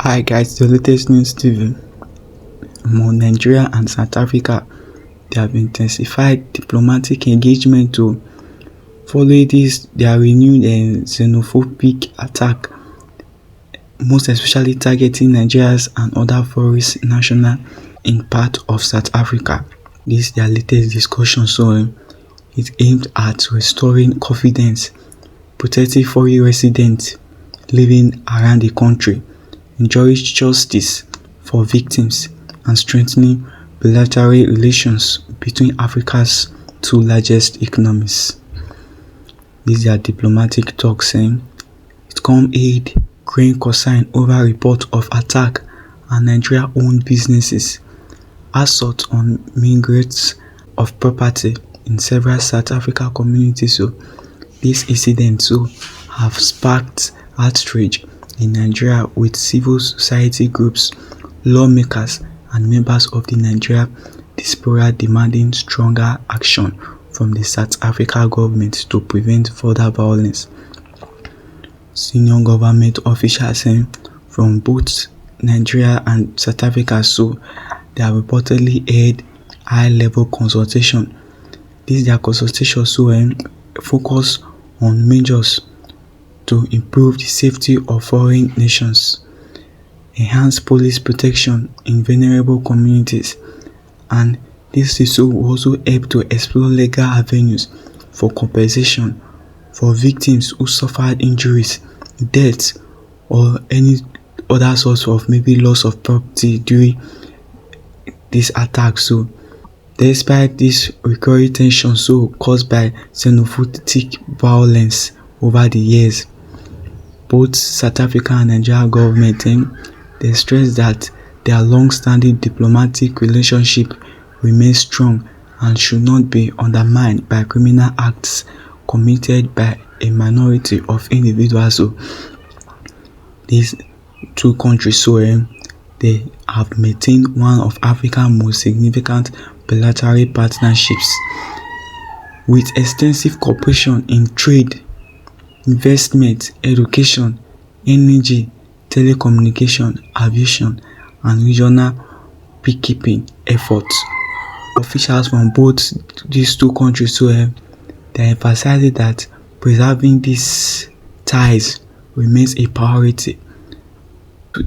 Hi guys, the latest news TV. Nigeria and South Africa, they have intensified diplomatic engagement to follow their renewed xenophobic attack, most especially targeting Nigerians and other foreign nationals in part of South Africa. This is their latest discussion, so it's aimed at restoring confidence, protecting foreign residents living around the country, encourage justice for victims, and strengthening bilateral relations between Africa's two largest economies. These are diplomatic talks. It come aid growing concern over report of attack on Nigeria-owned businesses, assault on migrants of property in several South Africa communities. So these incidents have sparked outrage in Nigeria, with civil society groups, lawmakers, and members of the Nigeria diaspora demanding stronger action from the South Africa government to prevent further violence. Senior government officials from both Nigeria and South Africa, so they have reportedly held high-level consultation. Their consultation focus on measures to improve the safety of foreign nations, enhance police protection in vulnerable communities, and this will also help to explore legal avenues for compensation for victims who suffered injuries, deaths, or any other source of maybe loss of property during this attack. So despite this recurring tension caused by xenophobic violence over the years, both South Africa and Nigeria government they stress that their long-standing diplomatic relationship remains strong and should not be undermined by criminal acts committed by a minority of individuals. So these two countries they have maintained one of Africa's most significant bilateral partnerships, with extensive cooperation in trade, investment, education, energy, telecommunication, aviation, and regional peacekeeping efforts. Officials from both these two countries they emphasized that preserving these ties remains a priority.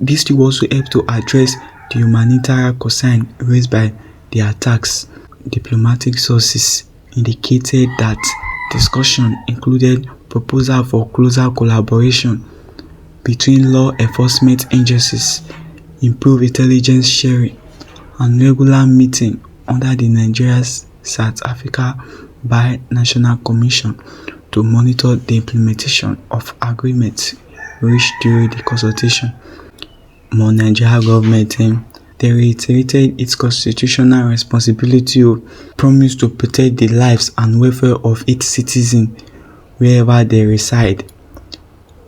This will also help to address the humanitarian concern raised by the attacks. Diplomatic sources indicated that discussion included proposal for closer collaboration between law enforcement agencies, improved intelligence sharing, and regular meeting under the Nigeria's South Africa Bi-National Commission to monitor the implementation of agreements reached during the consultation. Nigeria government they reiterated its constitutional responsibility to promise to protect the lives and welfare of its citizens wherever they reside.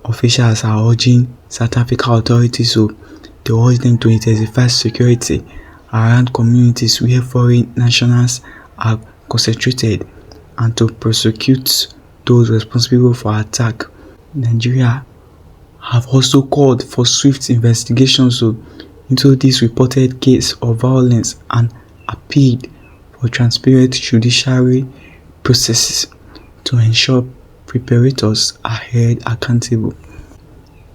Officials are urging South Africa authorities they urge them to intensify security around communities where foreign nationals are concentrated and to prosecute those responsible for attack. Nigeria have also called for swift investigations into this reported case of violence and appealed for transparent judiciary processes to ensure perpetrators are held accountable.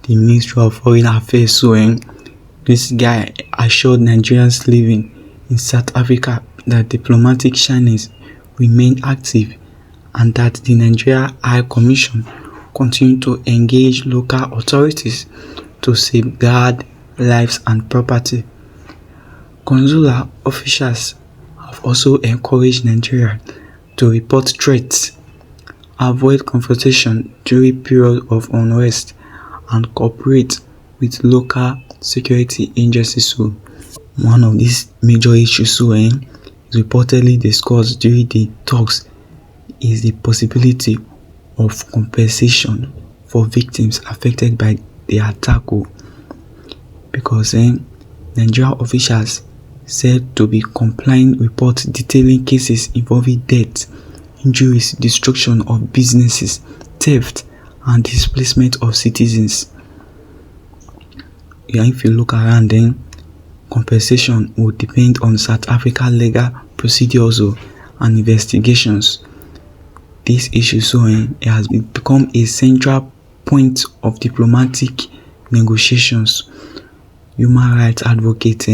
The Ministry of Foreign Affairs this guy assured Nigerians living in South Africa that diplomatic channels remain active and that the Nigeria High Commission continue to engage local authorities to safeguard lives and property. Consular officials have also encouraged Nigeria to report threats, avoid confrontation during periods of unrest, and cooperate with local security agencies. One of these major issues is reportedly discussed during the talks is the possibility of compensation for victims affected by the attack, because Nigeria officials said to be compliant reports detailing cases involving death, injuries, destruction of businesses, theft, and displacement of citizens. if you look around, then compensation will depend on South Africa legal procedures and investigations. This issue it has become a central point of diplomatic negotiations. Human rights advocates,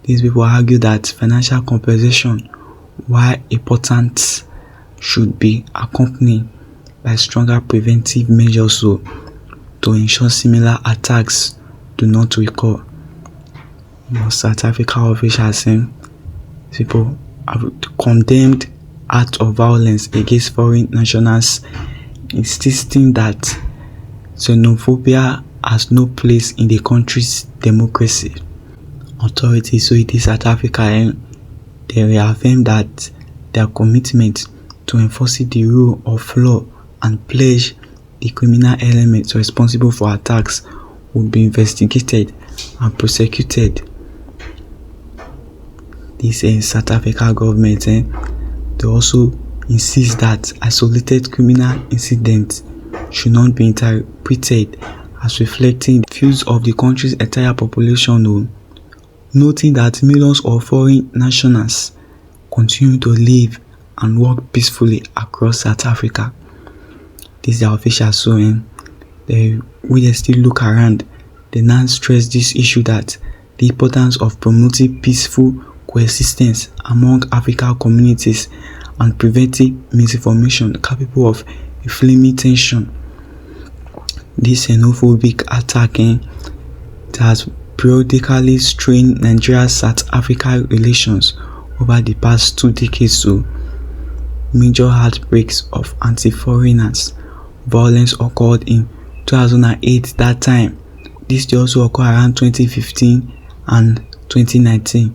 these people argue that financial compensation, while important, should be accompanied by stronger preventive measures to ensure similar attacks do not recur. South Africa officials, people have condemned acts of violence against foreign nationals, insisting that xenophobia has no place in the country's democracy. Authorities in South Africa, they reaffirm that their commitment to enforcing the rule of law and pledge the criminal elements responsible for attacks would be investigated and prosecuted. This South Africa government, they also insist that isolated criminal incidents should not be interpreted as reflecting the views of the country's entire population, noting that millions of foreign nationals continue to live and work peacefully across South Africa. This is the officials, they still look around. They now stress this issue that the importance of promoting peaceful coexistence among African communities and preventing misinformation capable of inflaming tension. This xenophobic attack has periodically strained Nigeria-South Africa relations over the past 2 decades. Major outbreaks of anti-foreigners violence occurred in 2008 that time. This also occurred around 2015 and 2019,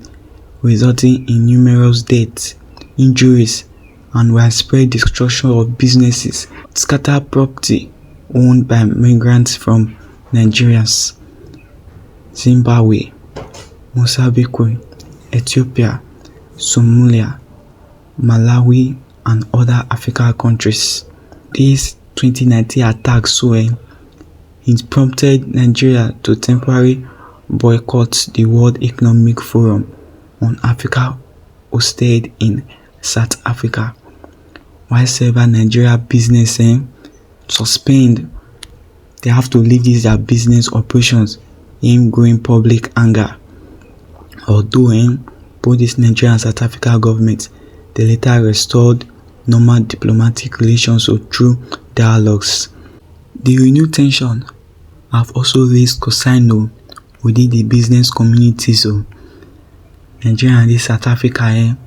resulting in numerous deaths, injuries, and widespread destruction of businesses, scattered property owned by migrants from Nigerians, Zimbabwe, Mozambique, Ethiopia, Somalia, Malawi, and other African countries. These 2019 attacks it prompted Nigeria to temporarily boycott the World Economic Forum on Africa hosted in South Africa, while several Nigeria businesses suspend. They have to leave their business operations in growing public anger. Although both this Nigeria and South Africa government, they later restored normal diplomatic relations through dialogues. The renewed tension have also raised concern within the business communities. Nigeria and South Africa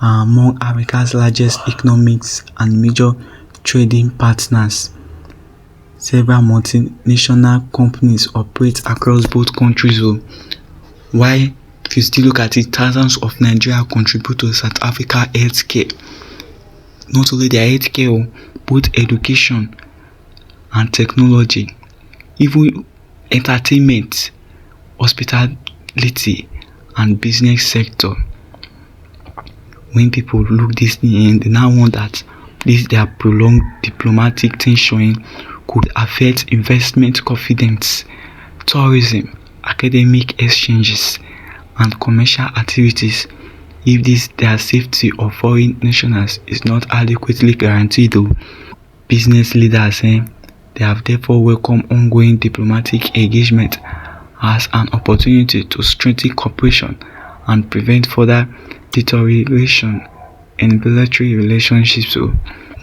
are among Africa's largest economics and major trading partners. Several multinational companies operate across both countries. While if you still look at it, thousands of Nigeria contribute to South Africa healthcare. Not only their healthcare, both education and technology, even entertainment, hospitality, and business sector. When people look this thing, they now want that their prolonged diplomatic tension could affect investment confidence, tourism, academic exchanges, and commercial activities if their safety of foreign nationals is not adequately guaranteed. Business leaders they have therefore welcomed ongoing diplomatic engagement as an opportunity to strengthen cooperation and prevent further deterioration in bilateral relationships.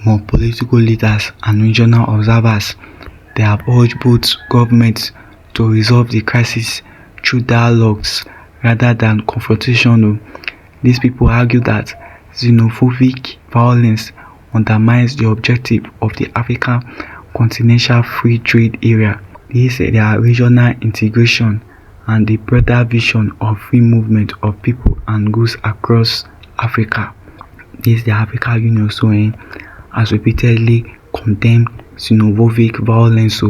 More political leaders and regional observers, they have urged both governments to resolve the crisis through dialogues rather than confrontation. These people argue that xenophobic violence undermines the objective of the African Continental Free Trade Area. This is their regional integration and the broader vision of free movement of people and goods across Africa. This the African Union has repeatedly condemned xenophobic violence,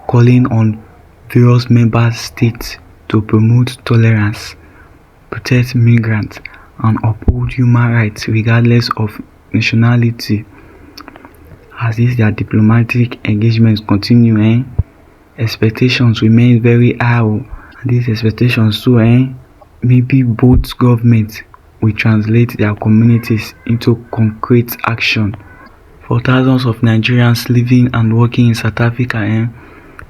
calling on various member states to promote tolerance, protect migrants, and uphold human rights regardless of nationality. As their diplomatic engagements continue, expectations remain very high And these expectations too, maybe both governments will translate their communities into concrete action. For thousands of Nigerians living and working in South Africa,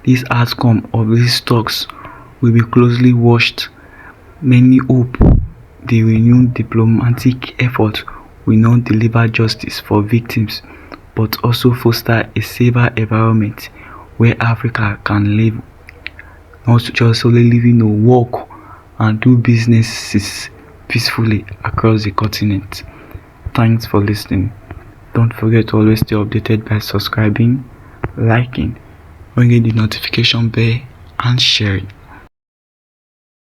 this outcome of these talks will be closely watched. Many hope the renewed diplomatic effort will not deliver justice for victims but also foster a safer environment where Africa can live, not just only living or work and do businesses peacefully across the continent. Thanks for listening. Don't forget to always stay updated by subscribing, liking, ringing the notification bell and sharing.